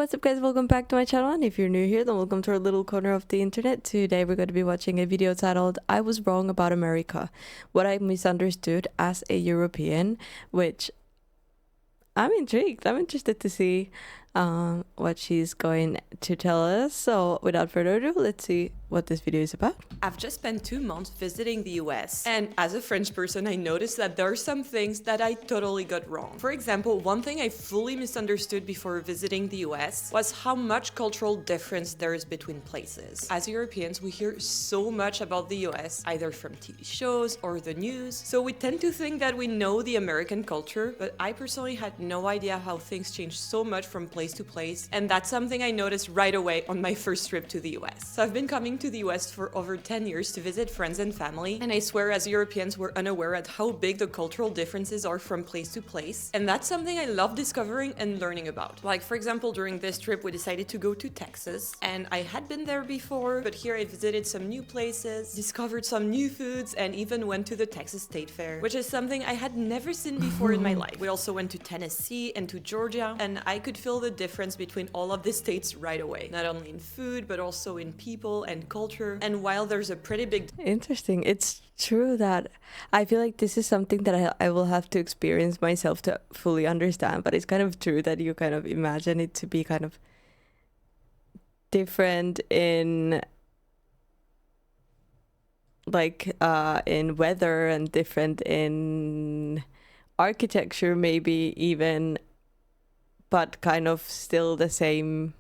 what's up guys? Welcome back to my channel, and if you're new here, then welcome to our little corner of the internet. Today we're going to be watching a video titled I Was Wrong About America, What I Misunderstood as a European, which I'm intrigued. I'm interested to see what she's going to tell us. So without further ado, let's see what this video is about. I've just spent 2 months visiting the US, and as a French person, I noticed that there are some things that I totally got wrong. For example, one thing I fully misunderstood before visiting the US was how much cultural difference there is between places. As Europeans, we hear so much about the US, either from TV shows or the news, so we tend to think that we know the American culture, but I personally had no idea how things change so much from place to place, and that's something I noticed right away on my first trip to the US. So I've been coming to the US for over 10 years to visit friends and family, and I swear as Europeans we're unaware at how big the cultural differences are from place to place, and that's something I love discovering and learning about. Like for example, during this trip we decided to go to Texas, and I had been there before, but here I visited some new places, discovered some new foods, and even went to the Texas State Fair, which is something I had never seen before in my life. We also went to Tennessee and to Georgia, and I could feel the difference between all of the states right away, not only in food but also in people and culture. And while there's a pretty big Interesting. It's true that I feel like this is something that I will have to experience myself to fully understand, but it's kind of true that you kind of imagine it to be kind of different in in weather and different in architecture maybe even, but kind of still the same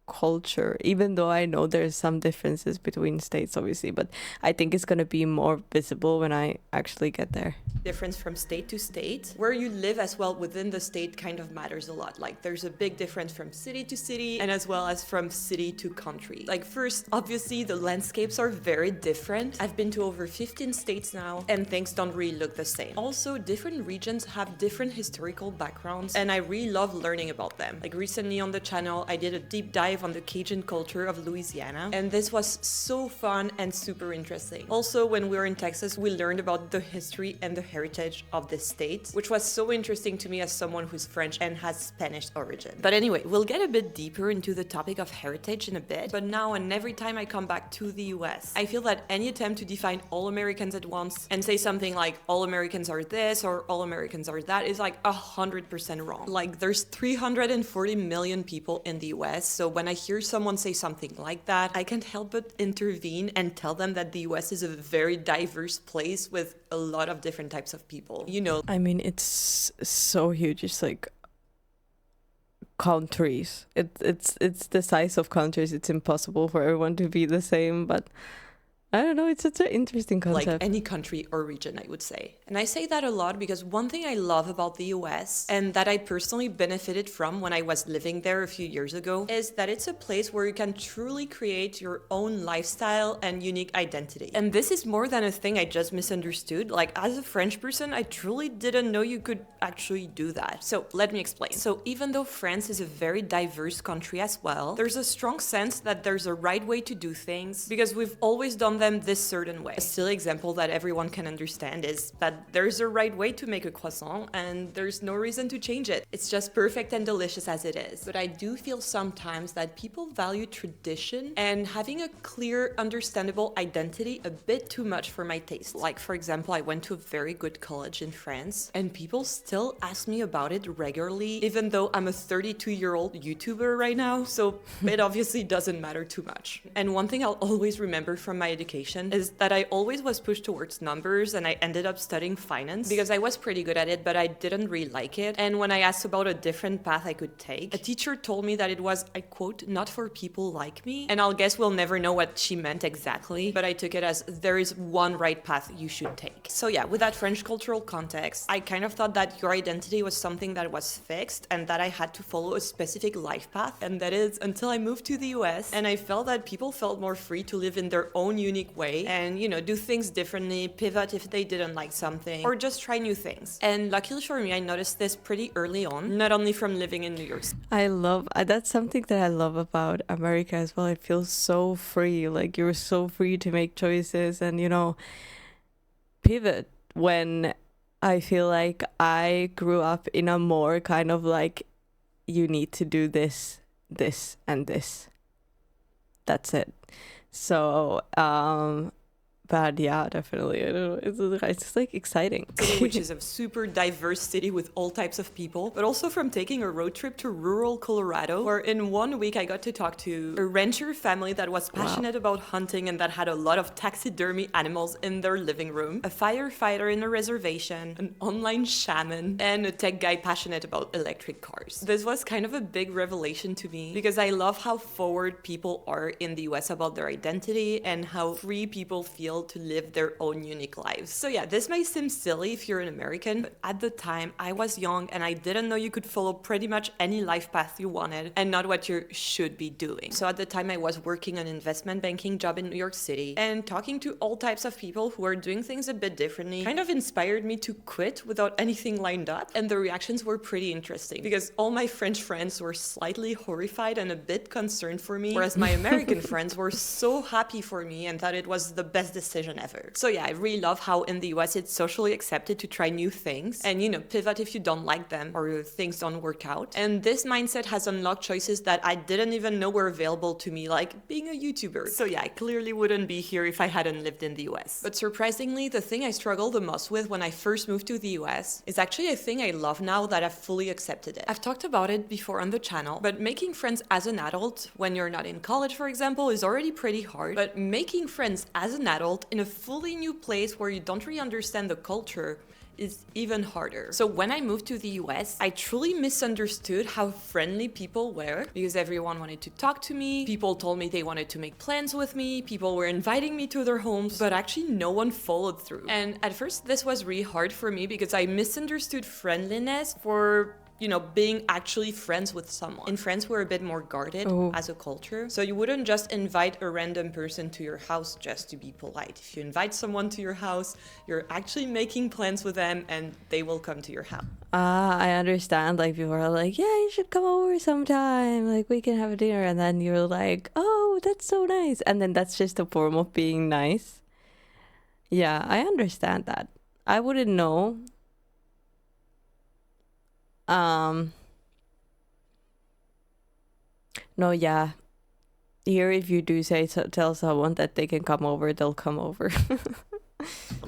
culture, even though I know there's some differences between states obviously, but I think it's going to be more visible when I actually get there. difference from state to state. Where you live as well within the state kind of matters a lot. Like there's a big difference from city to city and as well as from city to country. Like first, obviously the landscapes are very different. I've been to over 15 states now and things don't really look the same. Also, different regions have different historical backgrounds and I really love learning about them. Like recently on the channel, I did a deep dive on the Cajun culture of Louisiana, and this was so fun and super interesting. Also, when we were in Texas, we learned about the history and the heritage of this state, which was so interesting to me as someone who's French and has Spanish origin. But anyway, we'll get a bit deeper into the topic of heritage in a bit, but now and every time I come back to the US, I feel that any attempt to define all Americans at once and say something like all Americans are this or all Americans are that is like 100% wrong. Like there's 340 million people in the US, so when I hear someone say something like that, I can't help but intervene and tell them that the US is a very diverse place with a lot of different types of people. You know, I mean, it's so huge. It's like countries. It's the size of countries. It's impossible for everyone to be the same, but I don't know, it's such an interesting concept. like any country or region, I would say. And I say that a lot because one thing I love about the US and that I personally benefited from when I was living there a few years ago is that it's a place where you can truly create your own lifestyle and unique identity. And this is more than a thing I just misunderstood. Like as a French person, I truly didn't know you could actually do that. So let me explain. So even though France is a very diverse country as well, there's a strong sense that there's a right way to do things because we've always done them this certain way. A silly example that everyone can understand is that there's a right way to make a croissant and there's no reason to change it. It's just perfect and delicious as it is. But I do feel sometimes that people value tradition and having a clear, understandable identity a bit too much for my taste. Like for example, I went to a very good college in France and people still ask me about it regularly, even though I'm a 32-year-old YouTuber right now, so it obviously doesn't matter too much. And one thing I'll always remember from my education is that I always was pushed towards numbers and I ended up studying finance because I was pretty good at it, but I didn't really like it. And when I asked about a different path I could take, a teacher told me that it was, I quote, not for people like me. And I'll guess we'll never know what she meant exactly, but I took it as there is one right path you should take. So yeah, with that French cultural context, I kind of thought that your identity was something that was fixed and that I had to follow a specific life path. And that is until I moved to the US and I felt that people felt more free to live in their own unique way and, you know, do things differently, pivot if they didn't like something, or just try new things. And luckily for me, I noticed this pretty early on, not only from living in New York. That's something that I love about America as well. It feels so free. Like you're so free to make choices and, you know, pivot when I feel like I grew up in a more kind of like, you need to do this this and this. That's it. So but yeah, definitely. I don't know. It's just like exciting. City, which is a super diverse city with all types of people, but also from taking a road trip to rural Colorado, where in 1 week I got to talk to a rancher family that was passionate about hunting and that had a lot of taxidermy animals in their living room, a firefighter in a reservation, an online shaman, and a tech guy passionate about electric cars. This was kind of a big revelation to me because I love how forward people are in the US about their identity and how free people feel to live their own unique lives. So yeah, this may seem silly if you're an American, but at the time I was young and I didn't know you could follow pretty much any life path you wanted and not what you should be doing. So at the time I was working an investment banking job in New York City, and talking to all types of people who are doing things a bit differently kind of inspired me to quit without anything lined up. And the reactions were pretty interesting because all my French friends were slightly horrified and a bit concerned for me, whereas my American friends were so happy for me and thought it was the best decision ever. So yeah, I really love how in the US it's socially accepted to try new things and, pivot if you don't like them or things don't work out. And this mindset has unlocked choices that I didn't even know were available to me, like being a YouTuber. So yeah, I clearly wouldn't be here if I hadn't lived in the US. But surprisingly, the thing I struggled the most with when I first moved to the US is actually a thing I love now that I've fully accepted it. I've talked about it before on the channel, but making friends as an adult when you're not in college, for example, is already pretty hard. But making friends as an adult in a fully new place where you don't really understand the culture is even harder. So when I moved to the US, I truly misunderstood how friendly people were because everyone wanted to talk to me. People told me they wanted to make plans with me. People were inviting me to their homes, but actually no one followed through. And at first this was really hard for me because I misunderstood friendliness for being actually friends with someone. In France, we're a bit more guarded as a culture. So you wouldn't just invite a random person to your house just to be polite. If you invite someone to your house, you're actually making plans with them and they will come to your house. I understand. Like people are like, yeah, you should come over sometime. Like we can have a dinner. And then you're like, oh, that's so nice. And then that's just a form of being nice. Yeah, I understand that. I wouldn't know. No, yeah. Here, if you do tell someone that they can come over, they'll come over.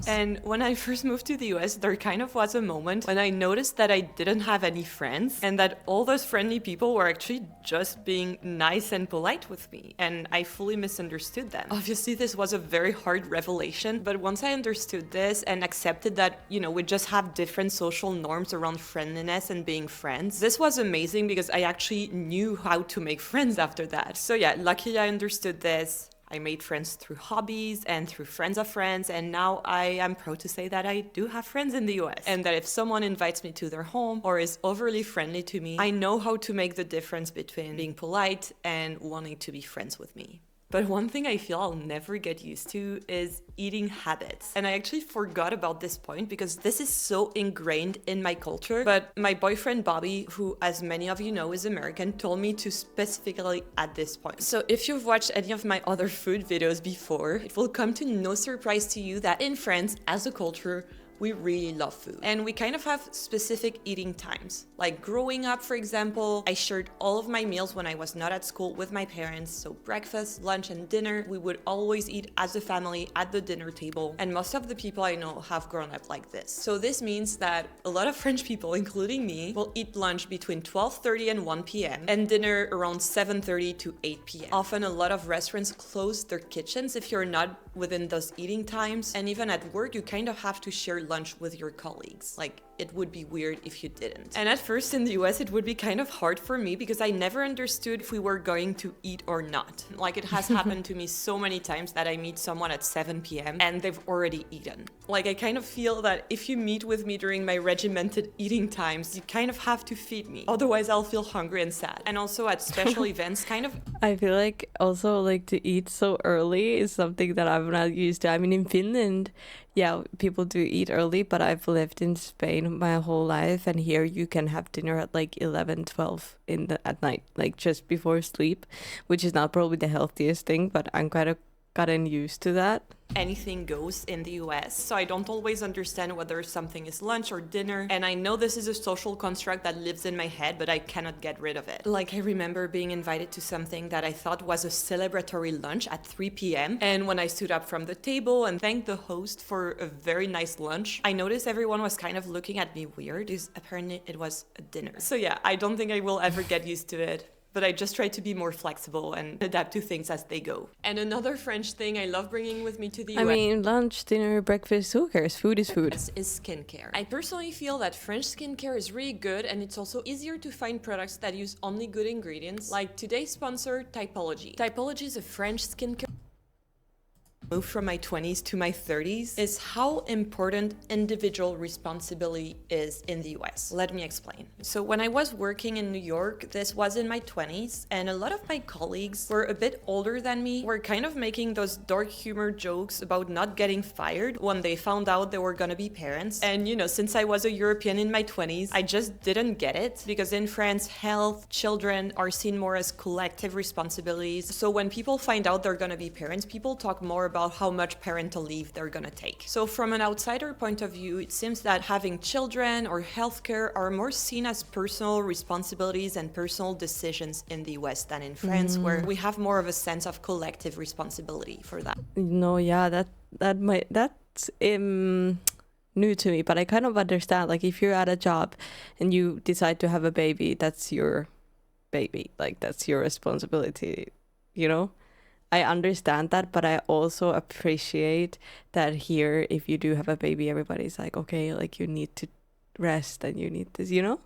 And when I first moved to the US, there kind of was a moment when I noticed that I didn't have any friends and that all those friendly people were actually just being nice and polite with me. And I fully misunderstood them. Obviously, this was a very hard revelation, but once I understood this and accepted that, we just have different social norms around friendliness and being friends, this was amazing because I actually knew how to make friends after that. So yeah, luckily I understood this. I made friends through hobbies and through friends of friends, and now I am proud to say that I do have friends in the US. And that if someone invites me to their home or is overly friendly to me, I know how to make the difference between being polite and wanting to be friends with me. But one thing I feel I'll never get used to is eating habits. And I actually forgot about this point because this is so ingrained in my culture. But my boyfriend Bobby, who as many of you know is American, told me to specifically at this point. So if you've watched any of my other food videos before, it will come to no surprise to you that in France, as a culture, we really love food. And we kind of have specific eating times. Like growing up, for example, I shared all of my meals when I was not at school with my parents. So breakfast, lunch, and dinner, we would always eat as a family at the dinner table. And most of the people I know have grown up like this. So this means that a lot of French people, including me, will eat lunch between 12:30 and 1 p.m. and dinner around 7:30 to 8 p.m. Often a lot of restaurants close their kitchens if you're not within those eating times. And even at work, you kind of have to share lunch with your colleagues. Like, it would be weird if you didn't. And at first in the US, it would be kind of hard for me because I never understood if we were going to eat or not. Like, it has happened to me so many times that I meet someone at 7 p.m. and they've already eaten. Like, I kind of feel that if you meet with me during my regimented eating times, you kind of have to feed me. Otherwise, I'll feel hungry and sad. And also at special events, kind of... I feel like also like to eat so early is something that I'm not used to. I mean, in Finland, yeah, people do eat early, but I've lived in Spain my whole life, and here you can have dinner at like 11, 12 at night, like just before sleep, which is not probably the healthiest thing, but I'm quite gotten used to that. Anything goes in the US, so I don't always understand whether something is lunch or dinner, and I know this is a social construct that lives in my head, but I cannot get rid of it. Like, I remember being invited to something that I thought was a celebratory lunch at 3 p.m., and when I stood up from the table and thanked the host for a very nice lunch, I noticed everyone was kind of looking at me weird, because apparently it was a dinner. So yeah, I don't think I will ever get used to it. But I just try to be more flexible and adapt to things as they go. And another French thing I love bringing with me to the US, I mean, lunch, dinner, breakfast, who cares? Food is food. is skincare. I personally feel that French skincare is really good, and it's also easier to find products that use only good ingredients. Like today's sponsor, Typology. Typology is a French skincare move from my 20s to my 30s is how important individual responsibility is in the US. Let me explain. So when I was working in New York, this was in my 20s, and a lot of my colleagues were a bit older than me, were kind of making those dark humor jokes about not getting fired when they found out they were gonna be parents. And you know, since I was a European in my 20s, I just didn't get it, because in France, health, children are seen more as collective responsibilities. So when people find out they're gonna be parents, people talk more about how much parental leave they're gonna take. So from an outsider point of view, it seems that having children or healthcare are more seen as personal responsibilities and personal decisions in the US than in France, where we have more of a sense of collective responsibility for that. No, yeah, that's new to me, but I kind of understand. Like, if you're at a job and you decide to have a baby, that's your baby. Like, that's your responsibility, you know? I understand that, but I also appreciate that here, if you do have a baby, everybody's like, okay, like, you need to rest and you need this, you know?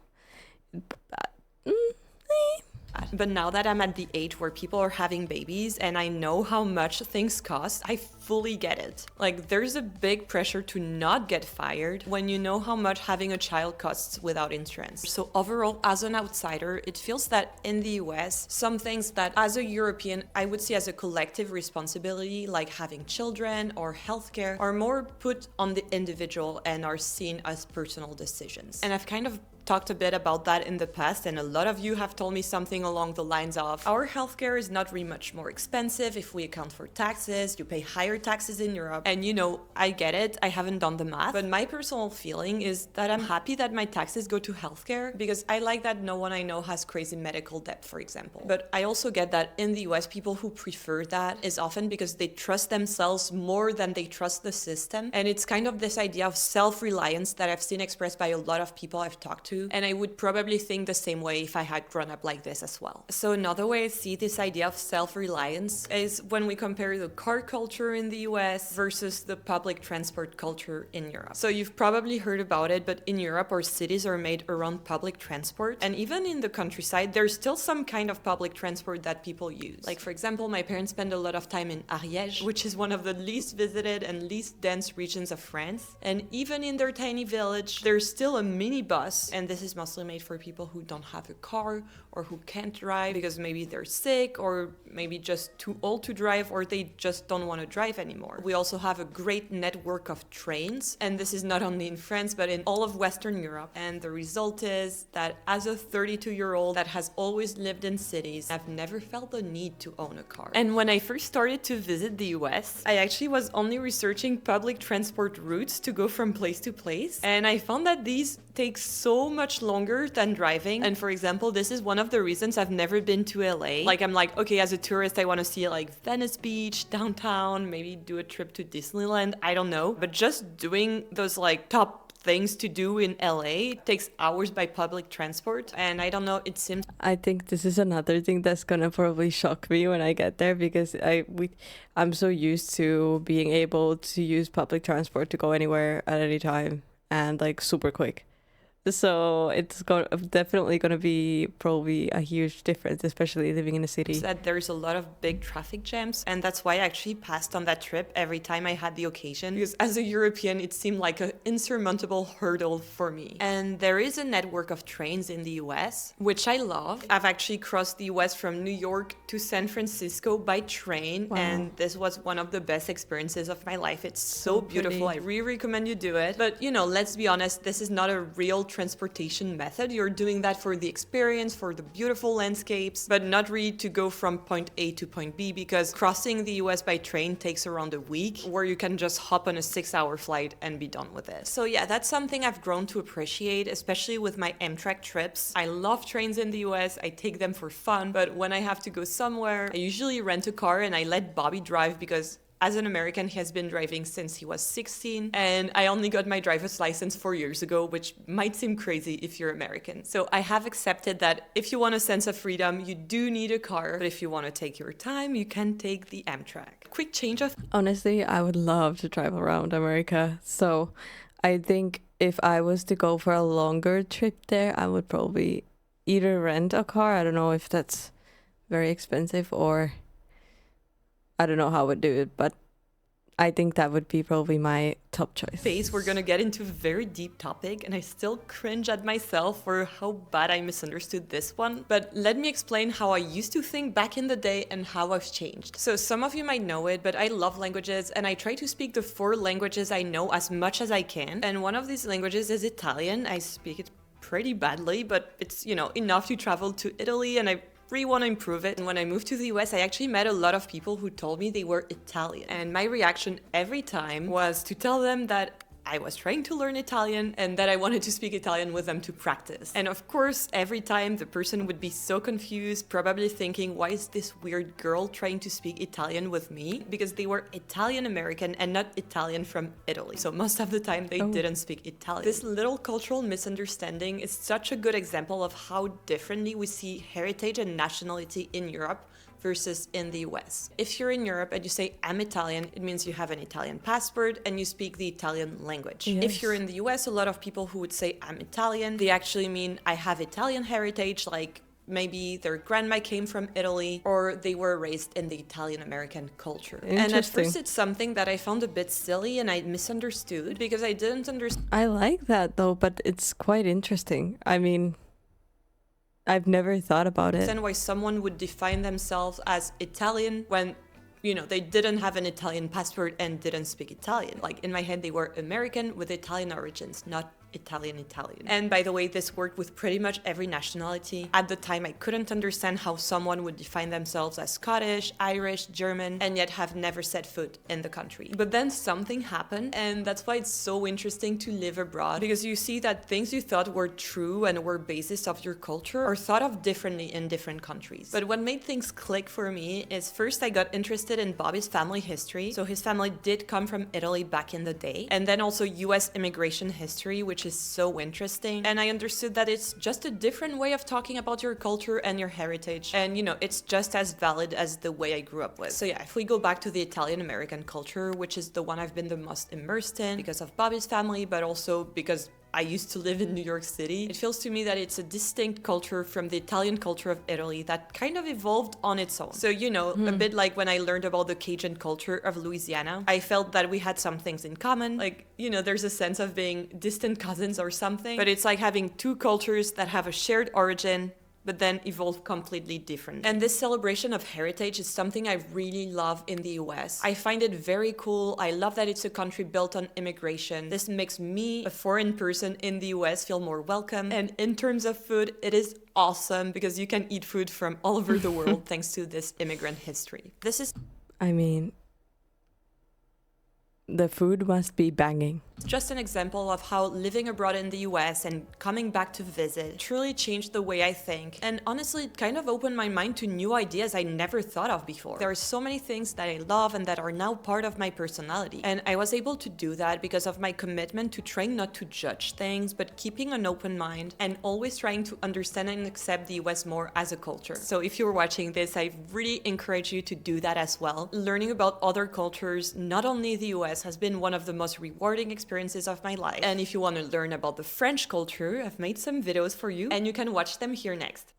But now that I'm at the age where people are having babies and I know how much things cost, I fully get it. Like, there's a big pressure to not get fired when you know how much having a child costs without insurance. So overall, as an outsider, it feels that in the US, some things that as a European, I would see as a collective responsibility, like having children or healthcare, are more put on the individual and are seen as personal decisions. And I've kind of talked a bit about that in the past, and a lot of you have told me something along the lines of, our healthcare is not really much more expensive if we account for taxes, you pay higher taxes in Europe. And you know, I get it, I haven't done the math, but my personal feeling is that I'm happy that my taxes go to healthcare, because I like that no one I know has crazy medical debt, for example. But I also get that in the US, people who prefer that is often because they trust themselves more than they trust the system. And it's kind of this idea of self-reliance that I've seen expressed by a lot of people I've talked to. And I would probably think the same way if I had grown up like this as well. So another way I see this idea of self-reliance is when we compare the car culture in the US versus the public transport culture in Europe. So you've probably heard about it, but in Europe, our cities are made around public transport. And even in the countryside, there's still some kind of public transport that people use. Like, for example, my parents spend a lot of time in Ariège, which is one of the least visited and least dense regions of France. And even in their tiny village, there's still a minibus, and this is mostly made for people who don't have a car or who can't drive because maybe they're sick or maybe just too old to drive, or they just don't want to drive anymore. We also have a great network of trains, and this is not only in France but in all of Western Europe. And the result is that as a 32-year-old that has always lived in cities, I've never felt the need to own a car. And when I first started to visit the US, I actually was only researching public transport routes to go from place to place, and I found that these take so much longer than driving. And for example, this is one of the reasons I've never been to LA. Like, I'm like, okay, as a tourist, I want to see like Venice Beach, downtown, maybe do a trip to Disneyland, I don't know. But just doing those like top things to do in LA takes hours by public transport, and I don't know, it seems... I think this is another thing that's gonna probably shock me when I get there, because I'm so used to being able to use public transport to go anywhere at any time and like super quick. So it's definitely going to be probably a huge difference, especially living in a city. That there's a lot of big traffic jams, and that's why I actually passed on that trip every time I had the occasion, because as a European, it seemed like an insurmountable hurdle for me. And there is a network of trains in the US, which I love. I've actually crossed the US from New York to San Francisco by train, wow. And this was one of the best experiences of my life. It's so beautiful. I really recommend you do it. But you know, let's be honest, this is not a real transportation method. You're doing that for the experience, for the beautiful landscapes, but not really to go from point A to point B, because crossing the US by train takes around a week, where you can just hop on a 6-hour flight and be done with it. So yeah, that's something I've grown to appreciate, especially with my Amtrak trips. I love trains in the US, I take them for fun, but when I have to go somewhere, I usually rent a car and I let Bobby drive, because as an American, he has been driving since he was 16, and I only got my driver's license 4 years ago, which might seem crazy if you're American. So I have accepted that if you want a sense of freedom, you do need a car, but if you want to take your time, you can take the Amtrak. Quick change of... Honestly, I would love to travel around America. So I think if I was to go for a longer trip there, I would probably either rent a car. I don't know if that's very expensive, or I don't know how I would do it, but I think that would be probably my top choice. Phase, we're gonna get into a very deep topic, and I still cringe at myself for how bad I misunderstood this one. But let me explain how I used to think back in the day and how I've changed. So some of you might know it, but I love languages, and I try to speak the 4 languages I know as much as I can. And one of these languages is Italian. I speak it pretty badly, but it's, enough to travel to Italy, and I really want to improve it. And when I moved to the US, I actually met a lot of people who told me they were Italian. And my reaction every time was to tell them that I was trying to learn Italian and that I wanted to speak Italian with them to practice. And of course, every time the person would be so confused, probably thinking, why is this weird girl trying to speak Italian with me? Because they were Italian American and not Italian from Italy. So most of the time they didn't speak Italian. This little cultural misunderstanding is such a good example of how differently we see heritage and nationality in Europe versus in the US. If you're in Europe and you say, I'm Italian, it means you have an Italian passport and you speak the Italian language. Yes. If you're in the US, a lot of people who would say, I'm Italian, they actually mean I have Italian heritage, like maybe their grandma came from Italy, or they were raised in the Italian-American culture. And at first it's something that I found a bit silly and I misunderstood, because I didn't understand. I like that though, but it's quite interesting. I mean, I've never thought about it. And why someone would define themselves as Italian when, they didn't have an Italian passport and didn't speak Italian. Like, in my head, they were American with Italian origins, not Italian. And by the way, this worked with pretty much every nationality. At the time, I couldn't understand how someone would define themselves as Scottish, Irish, German, and yet have never set foot in the country. But then something happened, and that's why it's so interesting to live abroad, because you see that things you thought were true and were basis of your culture are thought of differently in different countries. But what made things click for me is, first I got interested in Bobby's family history. So his family did come from Italy back in the day, and then also US immigration history, which is so interesting. And I understood that it's just a different way of talking about your culture and your heritage. And it's just as valid as the way I grew up with. So yeah, if we go back to the Italian American culture, which is the one I've been the most immersed in because of Bobby's family, but also because I used to live in New York City, it feels to me that it's a distinct culture from the Italian culture of Italy that kind of evolved on its own. So, a bit like when I learned about the Cajun culture of Louisiana, I felt that we had some things in common. Like, there's a sense of being distant cousins or something, but it's like having 2 cultures that have a shared origin, but then evolve completely different. And this celebration of heritage is something I really love in the US. I find it very cool. I love that it's a country built on immigration. This makes me, a foreign person in the US, feel more welcome. And in terms of food, it is awesome because you can eat food from all over the world thanks to this immigrant history. I mean, the food must be banging. Just an example of how living abroad in the US and coming back to visit truly changed the way I think. And honestly, it kind of opened my mind to new ideas I never thought of before. There are so many things that I love and that are now part of my personality. And I was able to do that because of my commitment to trying not to judge things, but keeping an open mind and always trying to understand and accept the US more as a culture. So if you're watching this, I really encourage you to do that as well. Learning about other cultures, not only the US, has been one of the most rewarding experiences of my life. And if you want to learn about the French culture, I've made some videos for you and you can watch them here next.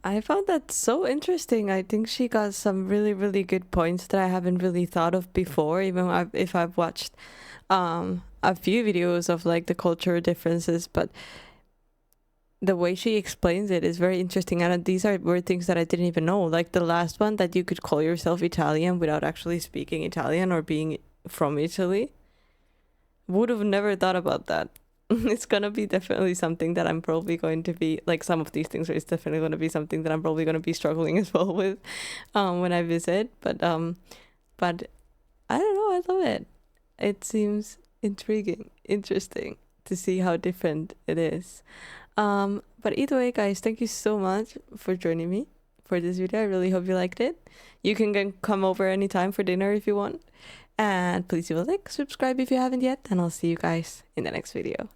I found that so interesting. I think she got some really, really good points that I haven't really thought of before, even if I've watched a few videos of like the cultural differences, but the way she explains it is very interesting. And these were things that I didn't even know. Like the last one, that you could call yourself Italian without actually speaking Italian or being from Italy. Would have never thought about that. it's gonna be definitely something that I'm probably going to be like some of these things are definitely gonna be something that I'm probably gonna be struggling as well with when I visit. But I don't know, I love it. It seems intriguing, interesting to see how different it is. But either way, guys, thank you so much for joining me for this video. I really hope you liked it. You can come over anytime for dinner if you want. And please leave a like, subscribe if you haven't yet, and I'll see you guys in the next video.